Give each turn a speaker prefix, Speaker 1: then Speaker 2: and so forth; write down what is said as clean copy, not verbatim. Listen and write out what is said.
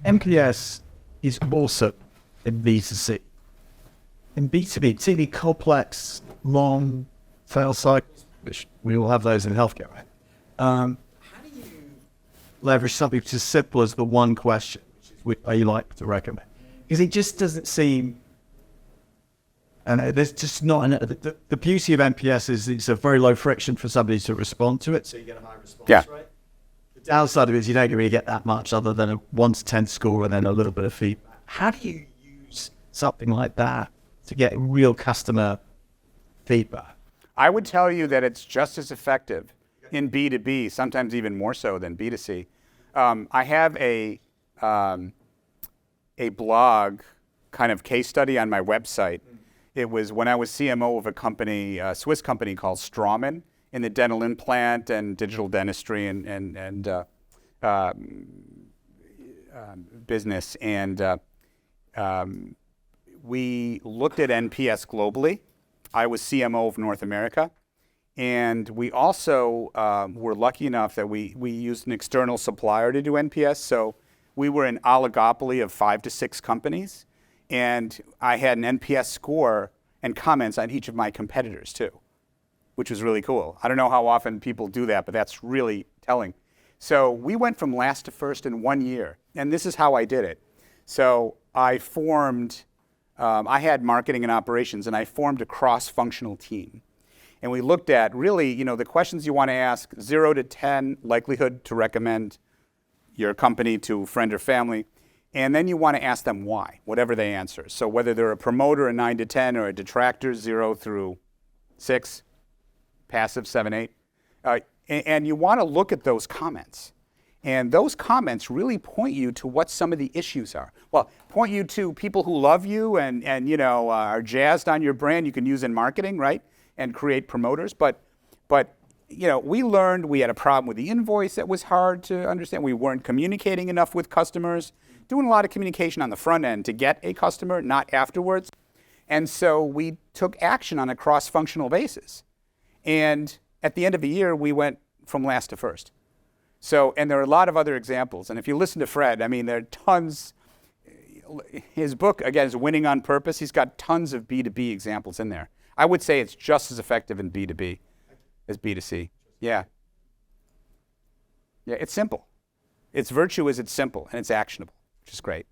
Speaker 1: MPS is awesome in B2C. In B2B, it's really complex, long sales cycles, which we all have those in healthcare, right? How do you leverage something as simple as the one question, which is which way you like to recommend? Because it just doesn't seem, and there's just not, the beauty of NPS is it's a very low friction for somebody to respond to it, so you get a high response rate. The downside of it is you don't really get that much other than a 1 to 10 score and then a little bit of feedback. How do you use something like that to get real customer feedback?
Speaker 2: I would tell you that it's just as effective in B2B, sometimes even more so than B2C. I have a blog kind of case study on my website. It was when I was CMO of a company, a Swiss company called Straumann, in the dental implant and digital dentistry and business. And we looked at NPS globally. I was CMO of North America. And we also were lucky enough that we used an external supplier to do NPS. So we were an oligopoly of 5 to 6 companies. And I had an NPS score and comments on each of my competitors too, which was really cool. I don't know how often people do that, but that's really telling. So we went from last to first in 1 year. And this is how I did it. So I formed, I had marketing and operations, and I formed a cross-functional team. And we looked at really, the questions you want to ask, 0 to 10, likelihood to recommend your company to a friend or family. And then you want to ask them why, whatever they answer. So whether they're a promoter, a 9 to 10, or a detractor, 0 through 6, passive, 7, 8. And you want to look at those comments. And those comments really point you to what some of the issues are. Well, point you to people who love you and are jazzed on your brand you can use in marketing, right? And create promoters. But we learned we had a problem with the invoice that was hard to understand. We weren't communicating enough with customers, doing a lot of communication on the front end to get a customer, not afterwards. And so we took action on a cross-functional basis. And at the end of the year, we went from last to first. So, and there are a lot of other examples. And if you listen to Fred, there are tons. His book, again, is Winning on Purpose. He's got tons of B2B examples in there. I would say it's just as effective in B2B as B2C. Yeah. Yeah, it's simple. Its virtue is it's simple and it's actionable, which is great.